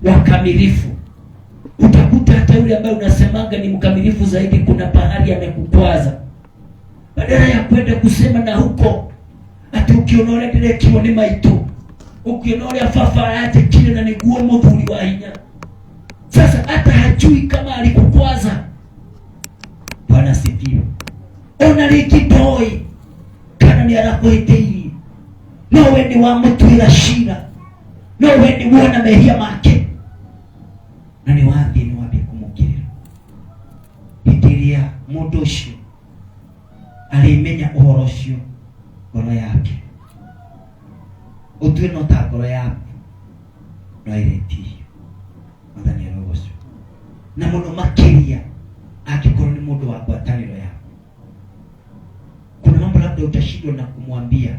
wakamilifu. Utakuta hata yule ambaye unasemanga ni mkamilifu zaidi, kuna pahali amekukwaza. Badala ya kwenda kusema na huko ati ukionole ndire kiwa ni maitu, ukionole afafara ate kile na niguo muthuri wa hinya. Sasa hata hajui kama alikukwaza. Bwana sifiwe. Ona likitoi kana ni arakuhitiri, no wendi wa mutwira shira, no wendi muona mehia make, na ni wapi kumukirira. Bitiria mundu ucio alimenya uhoro ucio ngoro yake, utwe no ta ngoro yaku no ireti Mwathani arogocio. Na muno makiria akikorwo ni mundu wa ngwataniro yako, kuna mambo labda utashindwa na kumwambia,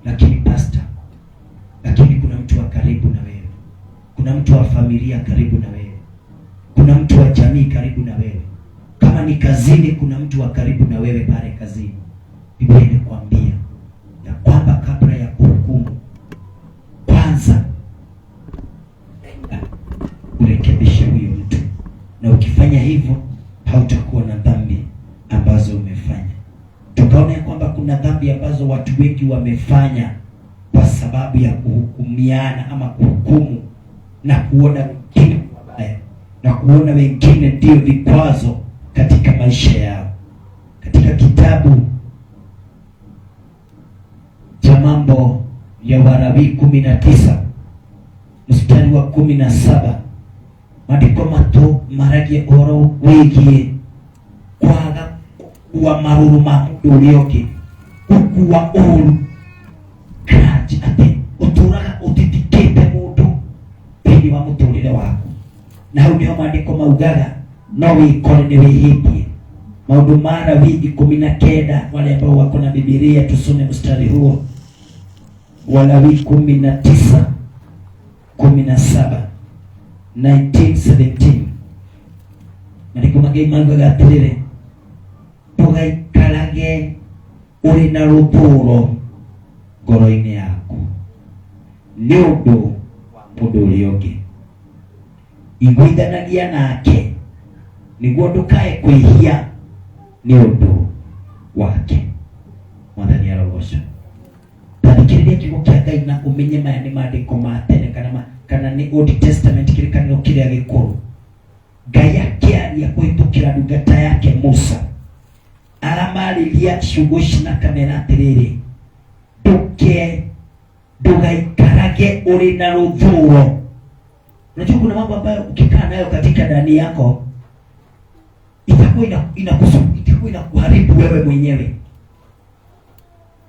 lakini pastor, lakini kuna mtu wa karibu na wewe, kuna mtu wa familia karibu na wewe, kuna mtu wa jamii karibu na wewe. Kama ni kazini, kuna mtu wa karibu na wewe pale kazini. Biblia inakwambia ya kwamba kabla ya kuhukumu, kwanza urekebishe huyo mtu, na ukifanya hivyo hautakuwa na dhambi ambazo umefanya. Tukaona kwamba kuna dhambi ambazo watu wengi wamefanya kwa sababu ya kuhukumiana ama kuhukumu na kuona wengine wabaya na kuona wengine ndio vikwazo katika maisha yao. Katika kitabu cha Mambo ya Walawi 19 mstari wa 17, maandiko mato maragie oro wigie kwaga wa maruru ma mundu urioki ukuwa uru kaji ati uturaga utitikite mundu thini wa muturire waku. Na hau niho maandiko maugaga no wikore ni wihindie. Maundu ma Walawi 19, wale ambao wako na Biblia tusome mstari huo. Walawi 19:17, 19:17. Maandiko maugaga atiriri, tugaikarage uri na ruthuro ngoro-ini yaku ni undu wa mundu uria ungi, iguithanagia nake niguo ndukae kwihia ni undu wake. Mwathani arogoca. Tathikiriria kiugo kia Ngai na umenye maya ni maandiko ma tene kana ni Old Testament, kirikaniro kiria gikuru. Ngai akiaria kuhitukira ndungata yake Musa, aramariria ciugo ici na kamera atiriri, ndugaikarage uri na ruthuro. Unajua kuna mambo ambayo ukikaa nayo katika ndani yako itakuwa inakuharibu wewe mwenyewe.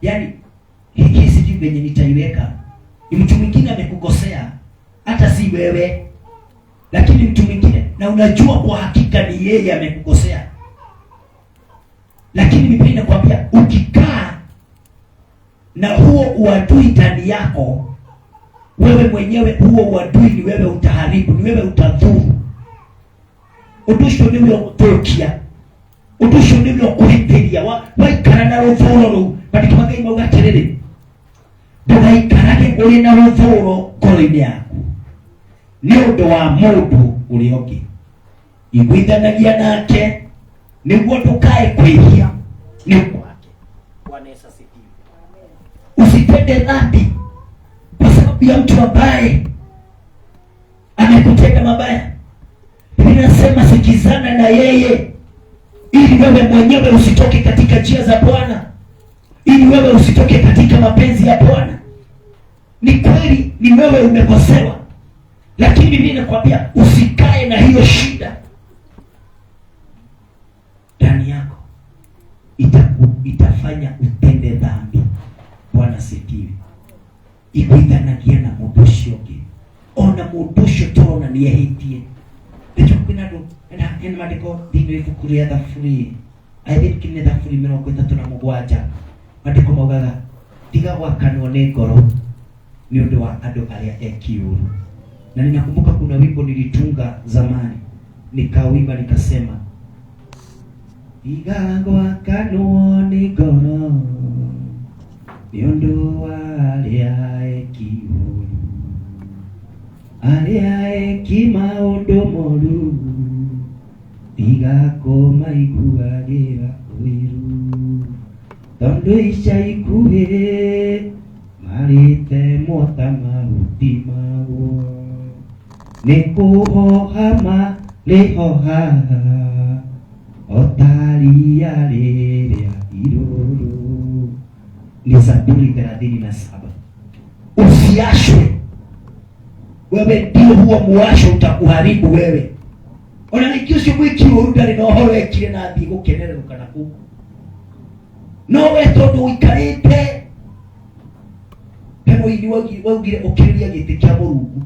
Yaani hii sijui venye nitaiweka. Mtu mwingine amekukosea, hata si wewe, lakini mtu mwingine, na unajua kwa hakika ni yeye amekukosea. Lakini Biblia inakwambia ukikaa na huo uadui ndani yako, wewe mwenyewe huo uadui ni wewe utaharibu, ni wewe utadhuru. Udusho ni wewe utokia, udusho ni wewe kuhitiria waikara na ruthuro ru. Maandiko Ngai mauga atiriri, ndugaikarage uri na ruthuro ngoro-ini yaku ni undu wa mundu uria ungi, iguithanagia nake niguo ndukae kwihia ni kwake. Bwana Yesu asifiwe. Usitende dhambi kwa sababu ya mtu ambaye amekutenda mabaya. Ninasema sikizana na yeye ili wewe mwenyewe usitoke katika njia za Bwana, ili wewe usitoke katika mapenzi ya Bwana. Ni kweli ni wewe umekosewa, lakini Biblia inakwambia usikae na hiyo shida ndani yako, itafanya utende dhambi. Bwana sifiwe. Iguithanagia na mundu ucio ungi, ona mundu ucio turona ni ehitie. Ndicho kuna ndo ena maandiko thini ibuku ria Thaburi, aithikire Thaburi 37, maandiko maugaga tiga gwakanwo ni ngoro ni undu wa andu aria ekiuru. Na ninakumbuka kuna wimbo nilitunga zamani, nikawimba nikasema, tiga gwakanwo ni ngoro ni undu wa aria ekiuru, aria ekima undu moru tigakoma iguagira wiru tondu ica ikuhĩ marĩte mota mahuti maguo nĩ kũhoha marĩhohaga ota ria rĩrĩa irũrũ. Ni Zaburi 37. Usiashwe wewe, ndio huo muasho utakuharibu wewe. Ona nikiucio mwiki urudari no horo ekire na thi gukenereruka na kuku no we tondu uikarite pemoini waugire ukiriria giti kia Mungu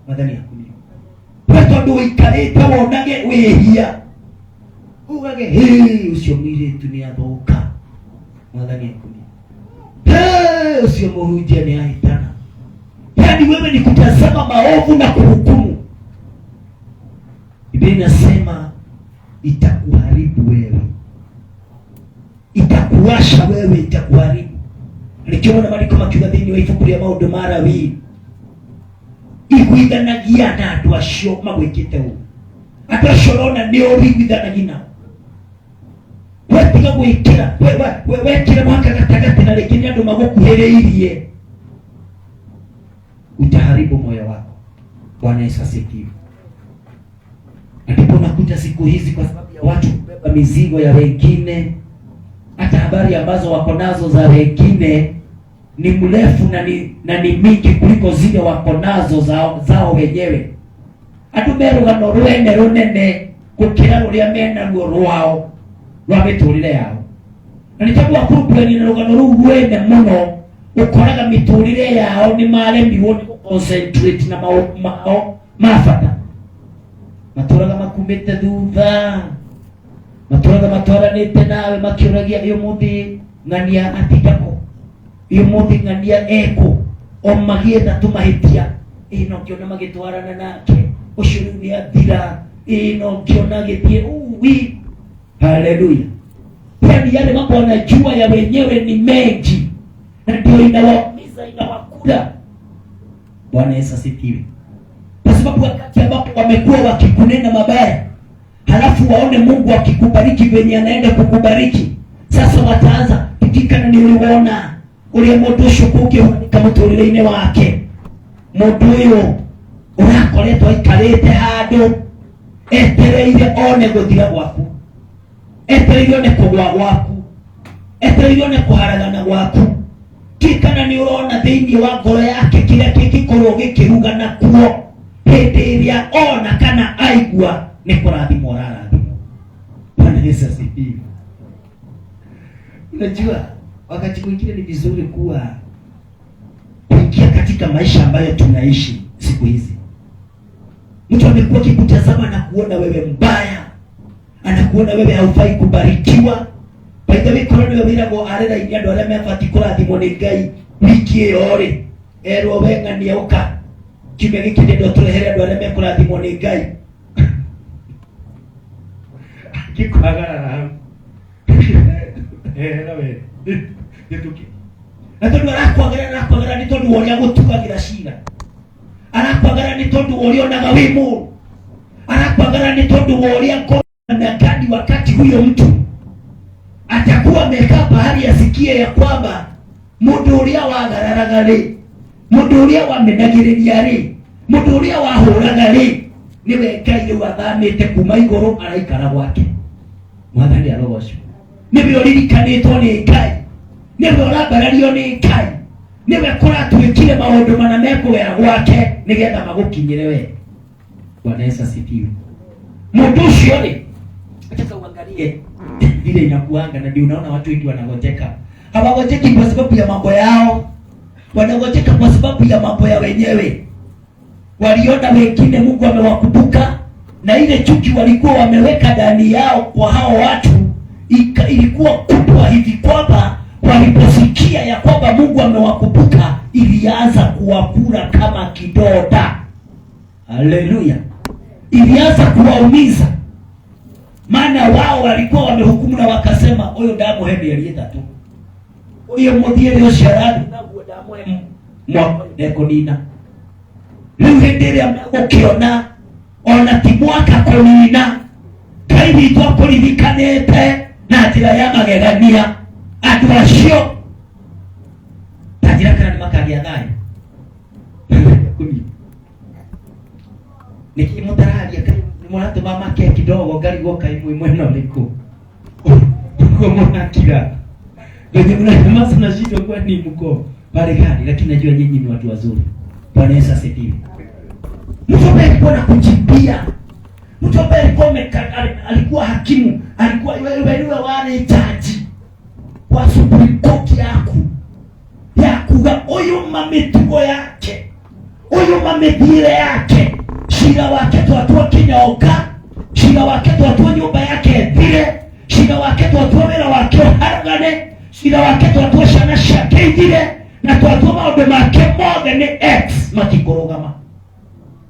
mathani yakuni we tondu uikarite wonage wihia ugage hii ucio mwiritu ni athoka mathani yakuni ucio muhunjia ni ahitana. Yani wewe ni kutazama maovu na kuhukumu. Biblia inasema itakuharibu wewe, itakuwasha wewe, itakuharibu. Nikiona maandiko makiuga thĩinĩ wa ibuku rĩa maũndũ ma Lawi iguithanagia na andũ acio magwĩkĩte ũũ. Andũ acio rona nĩ ũiguithanagia nao. Wetiga gwĩkĩra wekĩra mwaka gatagatĩ na rĩngĩ nĩ andũ magũkuhĩrĩirie, utaharibu moyo wako. Bwana Yesu asifiwe. Ndipo nakuta siku hizi kwa sababu ya watu kubeba mizigo ya wengine, hata habari ambazo wako nazo za wengine ni mrefu na ni mingi kuliko zile wako nazo zao wenyewe. Andũ merũgano rwene rũnene gũkĩra rũrĩa mena ruo rwao rwa mĩtũrĩre yao. Na nĩ tondũ wa kũrũmbũrania na rũgano rũu rwene mũno, ũkoraga mĩtũrĩre yao nĩ maremirwo nĩ gũconcentrate na maũndũ mao ma bata. Matũraga makumĩte thutha, matũraga matwaranĩte nawe makĩũragia ũyũ mũthĩ ng'ania atindako, ũyũ mũthĩ ng'ania eko, o magĩetha tũmahĩtia, no ngĩona magĩtwarana nake, ũcio rĩu nĩ athira, no ngĩona gĩthiĩ uwi. Haleluya. Yani yale mambo wanajua ya wenyewe ni mengi na ndio inawaumiza, inawakula. Bwana Yesu asifiwe. Kwa sababu wakati ambapo wamekuwa wakikunena mabaya, halafu waone Mungu akikubariki venye anaenda kukubariki, sasa wataanza kutikana ni uliona ule mũndũ ũcio kũngĩhũnika mũtũrĩre-inĩ wake. Mũndũ ũyũ ũrakoretwo aikarĩte handũ etereire one gũthira gwaku, etereire one kũgwa gwaku, etereire one kũharagana gwaku. Tikana ni urona thĩinĩ wa ngoro yake kĩrĩa kĩngĩkorwo gĩkĩruga nakuo hĩndĩ ĩrĩa ona kana aigua nĩ kũrathimwo ũrarathimwo. Bwana Yesu asifiwe. Unajua wakati mwingine ni vizuri kuingia katika maisha ambayo tunaishi siku hizi. Mtu amekuwa akikutazama na kuona wewe mbaya, anakuona wewe haufai kubarikiwa. By the way, koroni wewe wĩragwo arera-inĩ andũ arĩa mebati kũrathimwo nĩ Ngai wiki ĩyo rĩ, erwo we ng'ania ũka kiumia gĩkĩ nĩndwo tũrehere andũ arĩa mekũrathimwo nĩ Ngai. Gĩkwagarara we gĩtuki na tondũ arakwagĩra nĩ tondũ ũrĩa gũtugagĩra cira, arakwagĩra nĩ tondũ ũrĩa onaga wĩ mũũru, arakwagĩra nĩ tondũ ũrĩa ngona gani wakati huyo mtu atakuwa amekaa pahali asikie ya kwamba mũndũ ũrĩa wagararaga rĩ, mũndũ ũrĩa wamenagĩrĩria rĩ, mũndũ ũrĩa wahũraga rĩ, nĩwe Ngai rĩu athamĩte kuma igũrũ araikara gwake. Mwathani arogocwo. Nĩwe ũririkanĩtwo nĩ Ngai, nĩwe ũrambarario nĩ Ngai, nĩwe kũratwĩkire maũndũ mana mekũgera gwake nĩgetha magũkinyĩre we. Bwana Yesu asifiwe. Mũndũ ũcio rĩ, acha uangalie vile inakuanga, na ndio unaona watu wengi wanagoteka. Hawagoteki kwa sababu ya mambo yao, wanagoteka kwa sababu ya mambo ya wenyewe. Waliona wengine Mungu amewakumbuka, na ile chuki walikuwa wameweka ndani yao kwa hao watu ilikuwa kubwa hivi kwamba waliposikia ya kwamba Mungu amewakumbuka ilianza kuwakula kama kidonda. Haleluya. Ilianza kuwaumiza. Maana wao walikuwa wamehukumu na wakasema huyo damu hemi alienda tu. Huyo mudhiere usharabi na damu hemi mwako nina. Riu hindi ria ukiona ona ti mwaka kunina kaini twa kurithikanite na njira ya magegania andu acio tajira kana makagia thayo niki mutararia kai mwanatu mama ke kidogo gari goka imwe mwena uliku kwa mwanakira ndio mnasema sana shida kwa ni mko pale gani, lakini najua nyinyi ni watu wazuri. Bwana Yesu asifiwe. Mtu ambaye alikuwa anakujimbia, mtu ambaye alikuwa hakimu, alikuwa wewe wale jaji wa Supreme Court yakuga oyo mamitugo yake, oyo mamethire yake, shira wake twatua kinyoka, shira wake twatua nyumba yake thire, shira wake twatua wera wake haragane, shira wake twatua shana shake thire, na twatua maundu make mothe ni X makikorogama.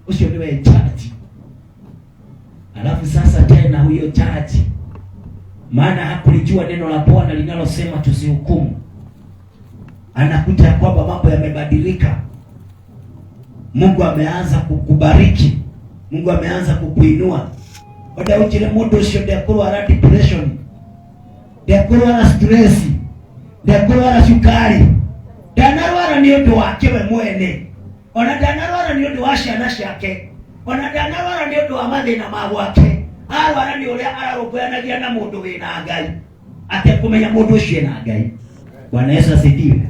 Ucio niwe jaji. Alafu sasa tena huyo jaji, maana hakulijua neno la Bwana linalosema tusihukumu, anakuta kwamba mambo yamebadilika. Mungu ameanza kukubariki, Mungu ameanza kukuinua. Oda ujire mundu ucio ndekorwo ara depression, ndekorwo ara stress, ndekorwo ara sukari, ndanarwara ni undu wake we mwene, ona ndanarwara ni undu wa ciana ciake, ona ndanarwara ni undu wa mathina ma gwake, arwara ni uria ararũmbũyanagia na mundu wina Ngai atekumenya mundu ucio na Ngai. Bwana Yesu asifiwe.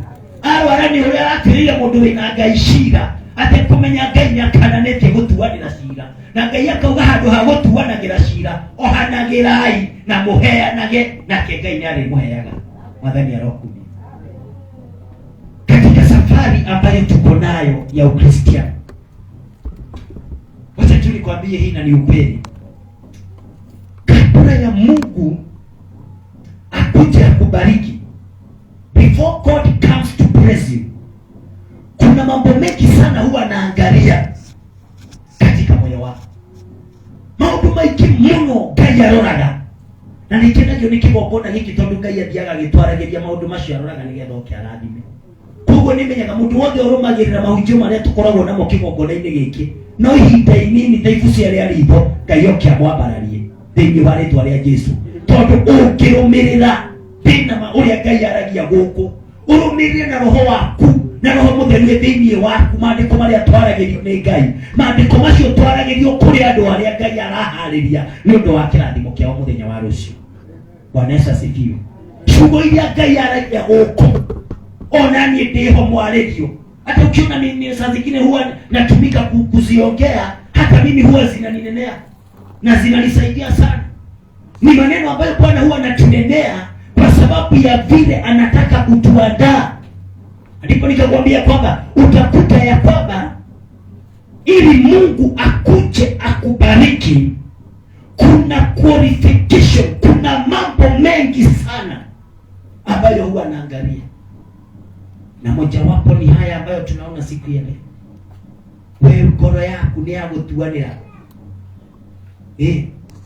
Arwara ni uria atirire mundu wina Ngai cira atekumenya Ngai nĩakananĩtie gũtuanĩra cira, na Ngai akauga handũ ha gũtuanagĩra cira ohanagĩrai na mũheanage, nake Ngai nĩarĩmũheaga. Mwathani arokumia. Katika safari ambayo tuko nayo ya Ukristiano, wacha tu nikwambie hii na ni ukweli. Kabla ya Mungu akuje akubariki, before God comes to bless you, kuna mambo mengi sana huwa anaangalia katika moyo wako. Maundu maingĩ mũno Ngai aroraga, na nĩkenagio nĩ kĩgongona gĩkĩ tondũ Ngai athiaga agĩtwaragĩria maũndũ macio aroraga nĩgetha oke arathime. Koguo nĩmenyaga mũndũ wothe ũrũmagĩrĩra mahunjio marĩa tũkoragwo namo kĩgongona-inĩ gĩkĩ, no ihinda inini ta ibucia rĩa ritho Ngai oke amwambararie thĩinĩ wa rĩtwa rĩa Jesũ. Tondũ ũngĩrũmĩrĩra thĩna ũrĩa Ngai aragia gũkũ, ũrũmĩrĩre na roho waku na roho mũtheru thĩinĩ waku, maandĩko marĩa twaragĩrio nĩ Ngai, maandĩko macio twaragĩrio kũrĩ andũ arĩa Ngai araharĩria nĩ ũndũ wa kĩrathimo kĩao mũthenya wa rũciũ. Bwana Yesu asifiwe. Ciugo iria Ngai aragia gũkũ ona niĩ ndĩho mwarĩrio, hata ukiona mimi saa zingine huwa natumika kuziongea, hata mimi huwa zinaninenea na zinanisaidia sana. Ni maneno ambayo Bwana huwa anatunenea kwa sababu ya vile anataka kutuandaa. Ndipo nikakwambia kwamba utakuta ya kwamba ili Mungu akuje akubariki, kuna qualification, kuna mambo mengi sana ambayo huwa anaangalia. Na mojawapo ni haya ambayo tunaona siku ya leo. Wewe ngoro yaku ni ya gũtuanĩra.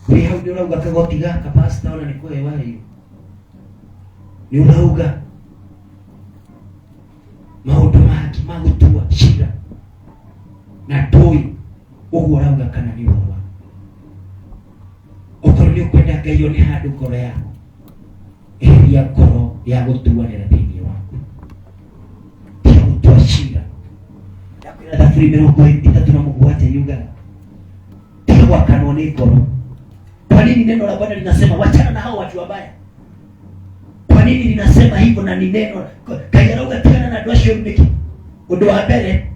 Wewe hau ndio unauga kagoti gaka pastor ona niko hewa hiyo. Ni unauga maũndũ mangĩ ma gũtua cira na ndũĩ ũguo ũrauga kana nĩ ũhoro. Okorwo nĩ ũkwenda Ngai one handũ ngoro yaku, eheria ngoro ya gũtuanĩra thĩinĩ waku, ya gũtua cira. Ndakwĩra Thaburi 33:7 yugaga tiga gwakanwo nĩ ngoro. Kwa nini neno la Bwana linasema wachana na hao watu wabaya? Kwa nini linasema hivyo? Na ni neno Ngai arauga tigana na andũ acio nĩkĩ? Ũndũ wa mbere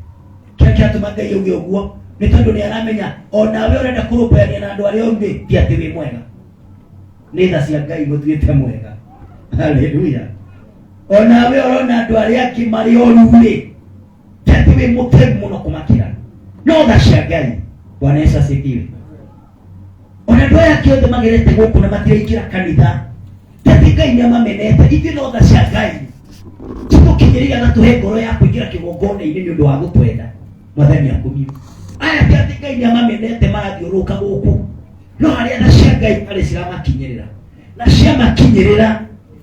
kĩrĩa kĩratũma Ngai auge ũguo nĩ tondũ nĩ aramenya ona we ũrenda kũrũmbũyania na andũ arĩa ũngĩ ti atĩ wĩ mwega, nĩ tha cia Ngai gũtuĩte mwega. Haleluya. Ona we ũrona andũ arĩa angĩ marĩ oru-rĩ, ti atĩ wĩ mũkĩru mũno kũmakĩra, no tha cia Ngai. Bwana Yesu asifiwe. Ona andũ aya kĩothe magerete gũkũ na matiraingĩra kanitha, tati Ngai nĩamamenete, ithuĩ no tha cia Ngai. Tũkinyĩria na tũhe ngoro ya kũingĩra kĩgongona-inĩ nĩ ũndũ wa gũtwenda. Mwathani akumio. Aya tati Ngai nĩamamenete marathiũrũka gũkũ, no harĩa tha cia Ngai arĩ ciramakinyĩrĩra, na ciamakinyĩrĩra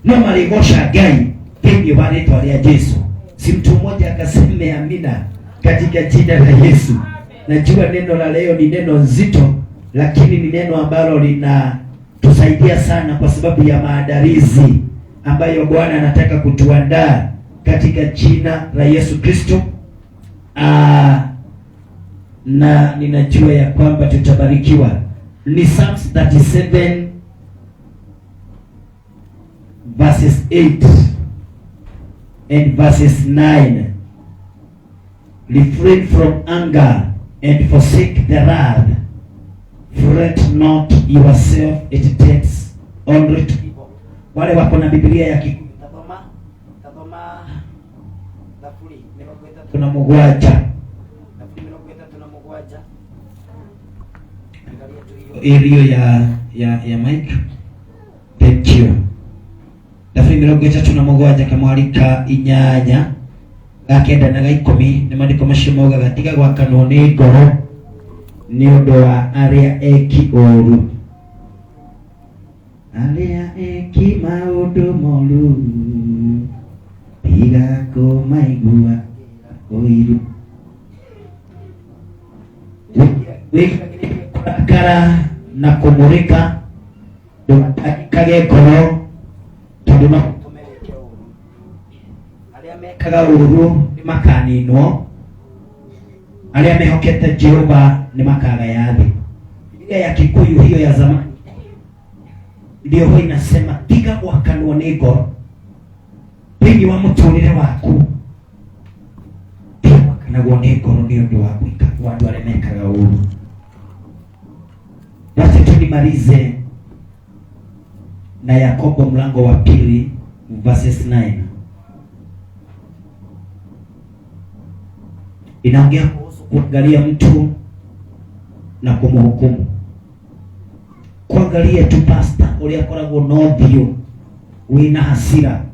no marĩgoca Ngai thĩinĩ wa rĩtwa rĩa Jesũ. Si mtu mmoja akaseme amina katika jina la Yesu. Najua neno la leo ni neno nzito, lakini ni neno ambalo linatusaidia sana kwa sababu ya maandalizi ambayo Bwana anataka kutuandaa katika jina la Yesu Kristo. Na ninajua ya kwamba tutabarikiwa. Ni Psalms 37 verses 8 and verses 9. Refrain from anger and forsake the wrath. Fret not yourself, it takes only to evil. Wale wako na Biblia ya tunamugwaja iliyo ya Mike Petio dafuri 33 kamwarika inyanya gakenda na gaikumi ni mandiko macio gatiga gwakanwo ni ngoro ni undu wa aria eki oru, aria eki maundu moru tiga kumaigua oiru kara na kumurika kage ngoro tondu no aria mekaga uru ni makaninwo, aria mehokete Jehova ni makaga yathi. Biblia ya Kikuyu hiyo ya zamani ndio huwa inasema tiga gwakanwo ni ngoro thĩinĩ wa mũtũrĩre waku, tiga gwakanagwo ni ngoro nĩ ũndũ wa gwĩka andũ arĩa mekaga ũru. Wacha tunimalize na Yakobo mlango wa 2 verses 9. Inaongea kuhusu kuangalia mtu na kumhukumu. Kuangalia tu pastor uria koragwo no thio wina hasira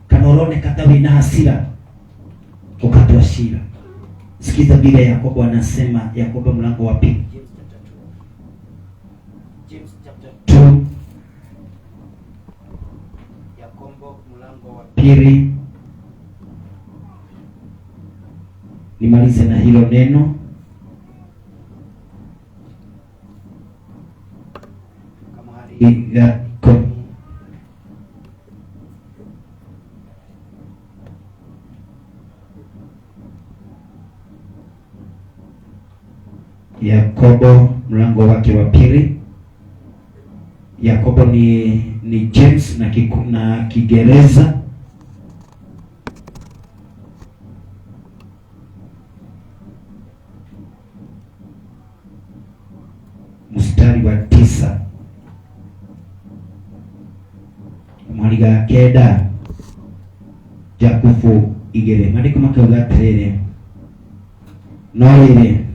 kana uroneka ta wina hasira ukatoa shira. Sikiza Biblia Yakobo anasema, Yakobo mlango wa 2 James chapter 2 Yakobo mlango wa 2. Nimalize na hilo neno. Yakobo mlango wake wa 2. Yakobo ni James na Kiingereza. Mstari wa 9. Mwaliga keda Jakufu igere mandiko makauga atiriri no riri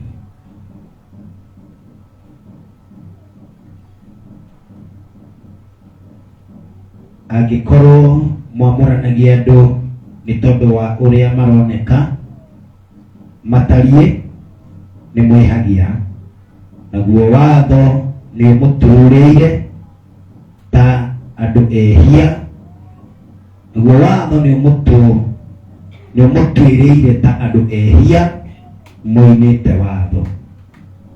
angikorwo mwamũranagia andũ nĩ tondũ wa ũrĩa maroneka matariĩ nĩ mwĩhagia, naguo watho nĩ mũtũrĩire ta andũ ehia, naguo watho nĩ mũtũrĩire ta andũ ehia moinĩte watho.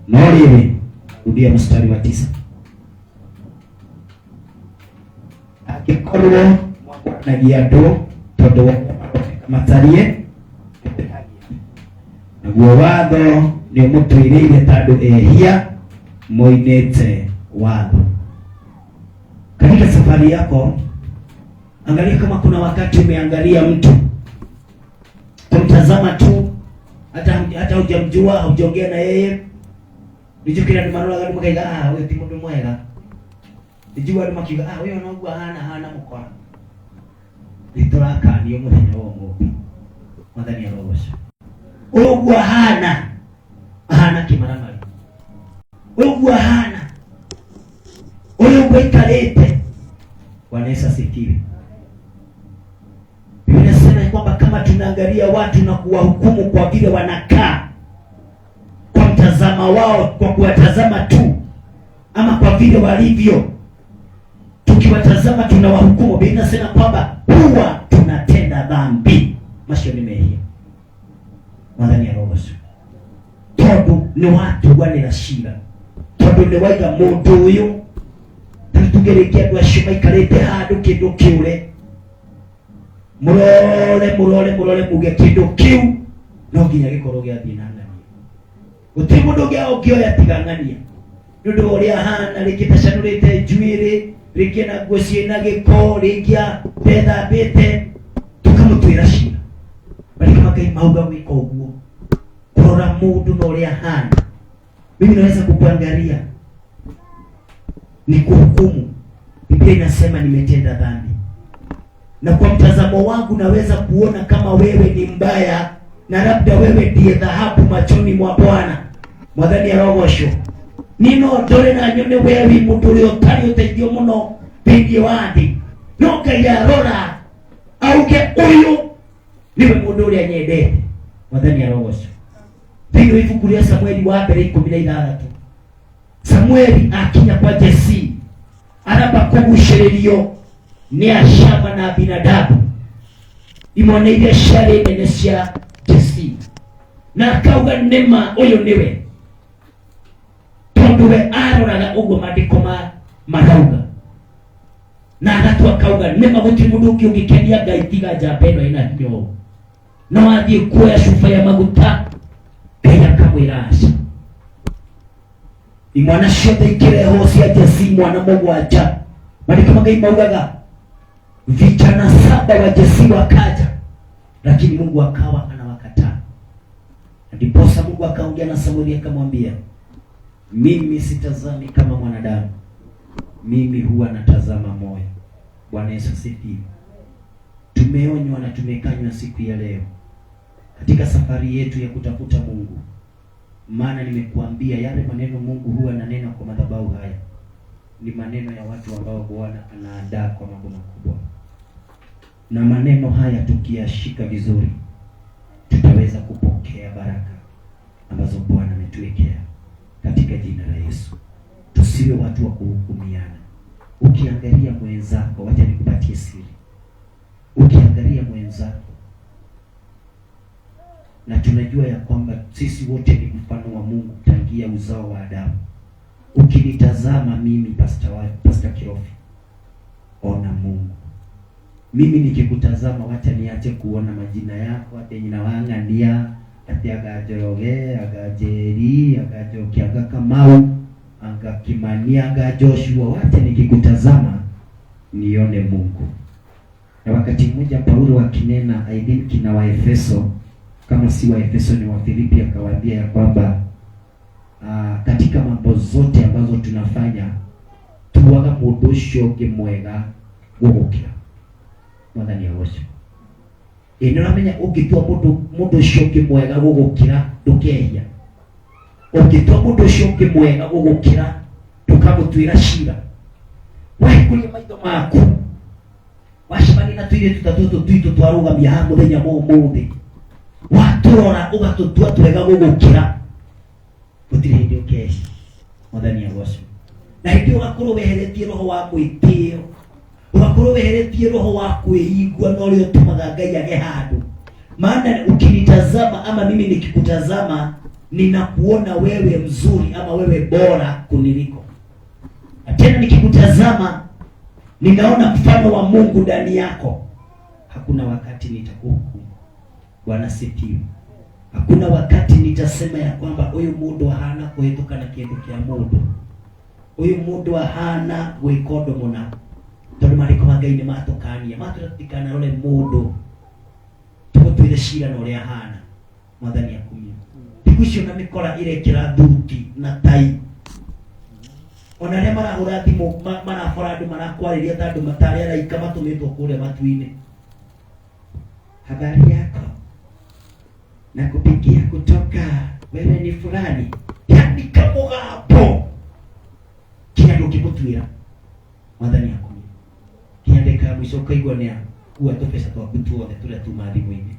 No rĩrĩ, rudia mstari wa 9. Angĩkorwo mwamũranagia andũ tondũ wa matariĩ, naguo watho nĩ mũtũrĩire ta andũ ehia moinĩte watho. Katika safari yako, angalia kama kuna wakati umeangalia mtu kumtazama tu, hata hujamjua, hujaongea na yeye, nijukira ni maneno gani mkaiga wewe ti mundu mwega, nijua ni makiga wewe unaugua hana mukora litoraka niyo muthenya wa ng'ombe mwathani arogosha unaugua hana kimaramari, unaugua unaugua ikalete. Bwana Yesu asifiwe. Biblia inasema kwamba kama tunaangalia watu na kuwahukumu kwa vile wanakaa, kwa mtazama wao, kwa kuwatazama tu, ama kwa vile walivyo, tukiwatazama tunawahukumu, Biblia inasema kwamba huwa tunatenda dhambi. Masho nimehia mwadhani ya roho. tondu ni watuganira cira, tondu ni waiga mundu uyu tugerekia andu acio maikarite handu kindu kiure murore muge kindu kiu no nginya gikorwo giathie na ng'ania. Gutiri mundu ungioya tiga ng'ania nundu uria hana ringi tacanurite njuiri ringi na nguo ciina giko ringi ndethambite tukamutwira cira. Bali kama Ngai mauga gwika uguo kurora mundu na uria hana, mimi naweza kukuangalia ni kuhukumu. Biblia inasema nimetenda dhambi, na kwa mtazamo wangu naweza kuona kama wewe ni mbaya, na labda wewe ndiye dhahabu machoni mwa Bwana. Mwathani arogocwo nino ndore na nyone wewe mundu uri utari uteithio muno thĩinĩ wa thĩ, no Ngai arora auge uyu niwe mundu uria nyendete. Mwathani arogocwo. Thĩinĩ wa ibuku rĩa Samueli wa mbere 16, Samueli akinya kwa Jesse araba kugucĩrĩrio ni Ashama na Abinadabu imone iria ciarĩ nene cia Jesse, na akauga nĩma ũyũ niwe, tondu we aroraga ũguo maandĩko marauga, na agatua akauga nĩma gũtirĩ mũndũ ũngĩ ũngĩkenia Ngai tiga njamba ĩno ĩna hinya ũũ. No athiĩ kuoya cuba ya maguta, Ngai akamwĩra aca. Imwana ciothe ikĩrehwo cia Jesse mwana mũgwanja. Maandĩko ma Ngai maugaga vijana 7 wa Jesse wakaja, lakini Mungu akawa anawakataa. Ndiposa Mungu akaongea na Samueli akamwambia, mimi sitazami kama mwanadamu, mimi huwa natazama moyo. Bwana Yesu asifiwe. Tumeonywa na tumekanywa siku ya leo katika safari yetu ya kutafuta Mungu. Maana nimekuambia yale maneno Mungu huwa ananena kwa madhabahu haya ni maneno ya watu ambao Bwana anaandaa kwa mambo makubwa. Na maneno haya tukiyashika vizuri, tutaweza kupokea baraka ambazo Bwana ametuwekea katika jina la Yesu. Tusiwe watu wa kuhukumiana. Ukiangalia mwenzako, wacha nikupatie siri. Ukiangalia mwenzako, na tunajua ya kwamba sisi wote ni mfano wa Mungu tangia uzao wa Adamu. Ukinitazama mimi Pastor Kirofi, ona Mungu. Mimi nikikutazama, wacha niache kuona majina yako ati ninawang'ania ati agajoroge agajeri agajokiaga Kamau agakimania agajoshua. Wacha nikikutazama nione Mungu. Na wakati mmoja Paulo akinena I think na Waefeso, kama si Waefeso ni Wafilipi, akawaambia ya kwamba katika mambo zote ambazo tunafanya tuwaga mundu ucio ungi mwega gugukira. Mwathani agoco. Nĩũramenya ũngĩtua mũndũ ũcio ũngĩ mwega gũgũkĩra ndũkehia. Ũngĩtua mũndũ ũcio ũngĩ mwega gũgũkĩra ndũkamũtuĩra cira. Wahingũria maitho maku, wacemania na tũirĩtu ta tũtũ twitũ twarũgamia haha mũthenya mũthĩ, watũrora ũgatũtua twega gũgũkĩra, gũtirĩ hĩndĩ ũkehia. Mwathani agoco. Na hĩndĩ ũgakorwo weheretie roho wa mwĩtĩo, ugakorwo weheretie roho wa kwĩigua na ũrĩa ũtũmaga Ngai age handũ. Maana ukinitazama ama mimi nikikutazama, ninakuona wewe mzuri ama wewe bora kuniliko. Na tena nikikutazama, ninaona mfano wa Mungu ndani yako. Hakuna wakati nitakuhukumu. Bwana sifiwe. Hakuna wakati nitasema ya kwamba huyu mundu hana kuhĩtũka na kĩndũ kĩa mũndũ, huyu mundu hana gwĩka ũndũ mũna. Tondu maandĩko ma Ngai nĩ matũkania, matũratikana rore mũndũ tũgũtuĩre cira na ũrĩa hana. Mwathani akumia. Thikũ icio na mĩkora ĩrekĩra thuti na tai, ona arĩa marahũra thimũ marabora andũ marakwarĩria ta andũ matarĩ araika matũmĩtwo kũrĩa matu-inĩ. Habari yako, na kupigia kutoka wewe ni fulani, yani kamũgambo kinya ndũngĩmũtuĩra. Mwathani akumia. Kiandika mwisho kaigua nĩa kuwa tũbeca twaku tuothe tũrĩa tuma thimũ-inĩ.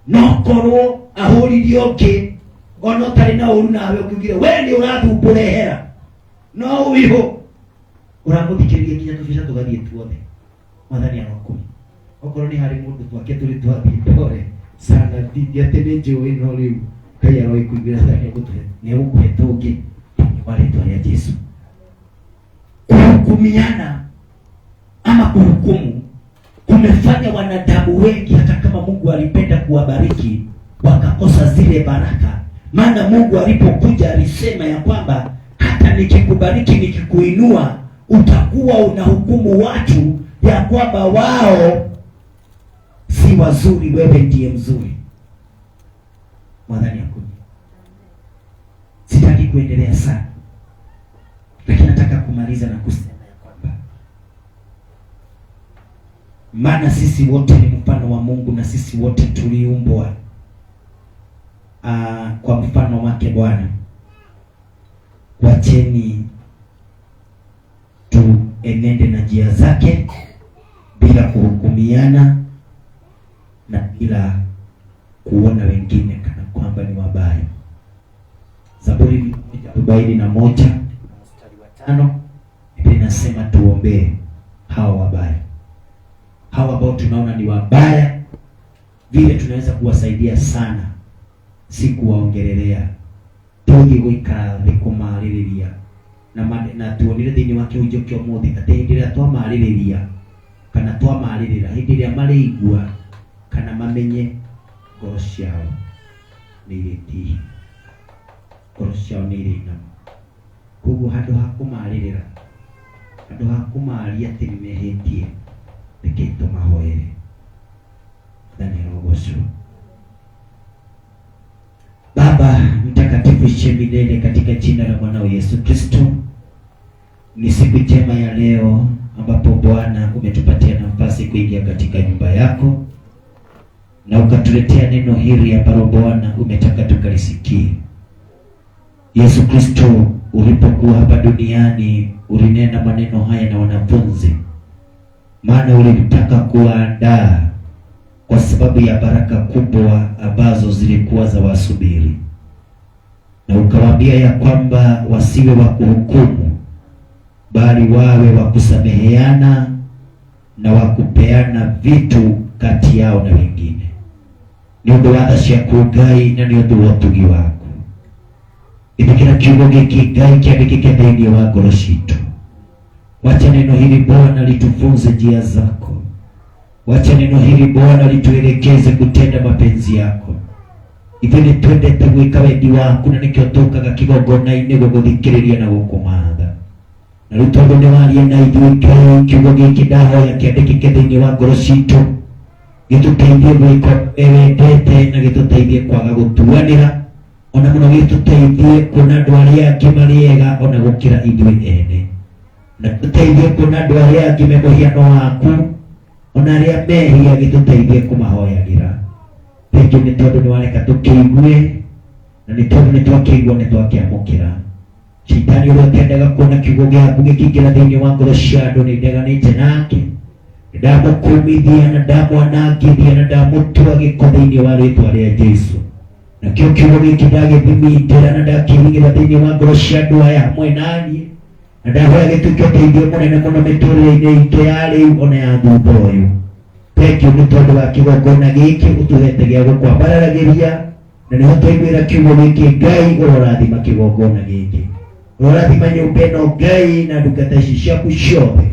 No korwo ahũririe ũngĩ, ona ũtarĩ na ũru nawe ũkiugire we nĩ ũrathumbũrehera, no ũiho ũramũthikĩrĩria kinya tũbeca tũgathiĩ tuothe. Mwathani arokumia. Okorwo nĩ harĩ mũndũ twake tũrĩ twathiĩ ndore sana ndingĩ atĩ nĩ njũĩ no rĩu Kaya roho kuingira ndani yako ni ukuhetoge wale tualia Yesu. Kuhukumiana ama kuhukumu kumefanya wanadamu wengi, hata kama Mungu alipenda kuwabariki, wakakosa zile baraka. Maana Mungu alipokuja alisema ya kwamba hata nikikubariki, nikikuinua, utakuwa unahukumu watu ya kwamba wao si wazuri, wewe ndiye mzuri. Mwadhani yakuni. Sitaki kuendelea sana, lakini nataka kumaliza na kusema ya kwamba maana sisi wote ni mfano wa Mungu, na sisi wote tuliumbwa kwa mfano wake Bwana. Wacheni tuenende na njia zake bila kuhukumiana na bila kuona wengine kana kwamba ni wabaya. Zaburi 41 mstari wa 5 inasema tuombee hawa wabaya, hawa ambao tunaona ni wabaya. Vile tunaweza kuwasaidia sana, si kuwaongelelea. Tugi guikara thi kumaririria na tuonire thini wake ujoke umuthi ati hindi ria twamaririria kana twamaririra, hindi ria marigua kana mamenye ngoro ciao ni iriti, ngoro ciao ni irina. Koguo handu ha kumaririra, handu ha kumaria ati nimehetie, reke tumahoere. Ndani ya roho. Baba mtakatifu ishe milele, katika jina la mwanao Yesu Kristo, ni siku njema ya leo ambapo Bwana umetupatia nafasi kuingia katika nyumba yako na ukatuletea neno hili ambalo Bwana umetaka tukalisikie. Yesu Kristo, ulipokuwa hapa duniani ulinena maneno haya na wanafunzi, maana ulitaka kuandaa kwa sababu ya baraka kubwa ambazo zilikuwa za wasubiri, na ukawaambia ya kwamba wasiwe wa kuhukumu, bali wawe wa kusameheana na wa kupeana vitu kati yao na wengine. Ni undu wa tha ciaku Ngai, na ni undu wa utugi waku. Ithikira kiugo giki Ngai kiandikike thĩinĩ wa ngoro ciitũ. Wacha neno hili Bwana litufunze njia zako. Wacha neno hili Bwana lituelekeze kutenda mapenzi yako. Ithini twendete gwika wendi waku, na nikio tukaga kigongona-inĩ gũgũthikĩrĩria na gũkũmatha. Na rĩu tondũ nĩ waria na ithuĩ Ngai, kiugo gĩkĩ ndahoya kĩandĩkĩke thĩinĩ wa ngoro ciitũ, gĩtũteithie gwĩka wendete na gĩtũteithie kwaga gũtuanĩra, ona mũno gĩtũteithie kuona andũ arĩa angĩ marĩ ega ona gũkĩra ithuĩ ene, na tũteithie kuona andũ arĩa angĩ me mũhiano waku ona arĩa mehia, gĩtũteithie kũmahoyagĩra. Thengiũ nĩ tondũ nĩ wareka tũkĩigue, na nĩ tondũ nĩ twakĩigua nĩ twakĩamũkĩra. Shaitani ũrĩa ũtendaga kuona kiugo gĩaku gĩkĩingĩra thĩinĩ wa ngoro cia andũ nĩ ndeganĩte nake. Ndamũkũmithia na ndamwanangithia na ndamũtua gĩko thĩinĩ wa rĩĩtwa rĩa Jesũ. Nakĩo kiugo gĩkĩ ndagĩthimindĩra na ndakĩhingĩra thĩinĩ wa ngoro cia andũ aya hamwe naniĩ, na ndahoya gĩtuĩke ũteithio mũnene mũno mĩtũrĩre-inĩ itũ ya rĩu ona ya thutha ũyũ. Thengiũ nĩ tondũ wa kĩgongona gĩkĩ ũtũhete gĩa gũkwambararagĩria, na nĩho twaiguĩra kiugo gĩkĩ Ngai. Ũrorathima kĩgongona gĩkĩ, ũrorathima nyũmba ĩno Ngai na ndungata ici ciaku ciothe,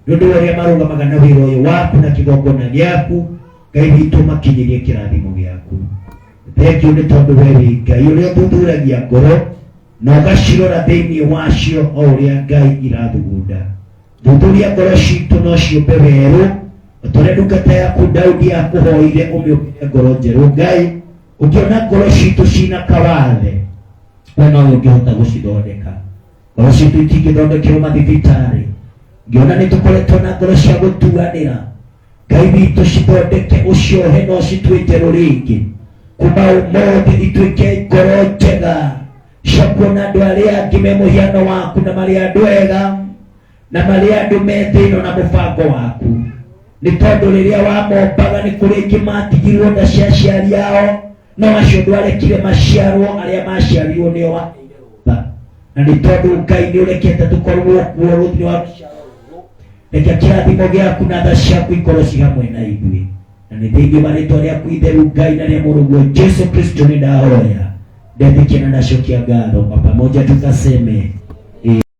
nĩ ũndũ ũrĩa marũgamaga na wĩra ũyũ waku na kĩgongona gĩaku. Ngai witũ makinyĩrie kĩrathimo gĩaku. Thengiũ nĩ tondũ we wĩ Ngai ũrĩa ũthuthuragia ngoro na ũgacirora thĩinĩ wacio o ũrĩa Ngai irathugunda. Thuthuria ngoro citũ no ciũmbe werũ, ũtũre ndungata yaku Daudi akũhoire ũmĩũmbĩre ngoro njerũ Ngai. Ũngĩona ngoro citũ cina kawathe, we nowe ũngĩhota gũcithondeka. Ngoro citũ itingĩthondekerwo mathibitarĩ. Ngĩona nĩ tũkoretwo na ngoro cia gũtuanĩra, Ngai witũ cithondeke, ũciohe no citue njerũ rĩngĩ. Kuma ũmũthĩ ituĩke ngoro njega cia kuona andũ arĩa angĩ me mũhiano waku, na marĩ andũ ega, na marĩ andũ me thĩinĩ na mũbango waku. Nĩ tondũ rĩrĩa wamombaga nĩ kũrĩ angĩ matigirwo nda cia aciari ao, no acio ndwarekire maciarwo, arĩa maciarirwo nĩo waheire rũtha. Na nĩ tondũ Ngai nĩ ũrekete tũkorwo kuo rũthĩ wa reke kĩrathimo gĩaku na tha ciaku ikorwo ci hamwe na ithuĩ. Na nĩ thĩinĩ wa rĩĩtwa rĩaku itheru Ngai na rĩa Mũrũ Jesũ Kristo nĩ ndahoya, David kina nashokia garo, kwa pamoja tukaseme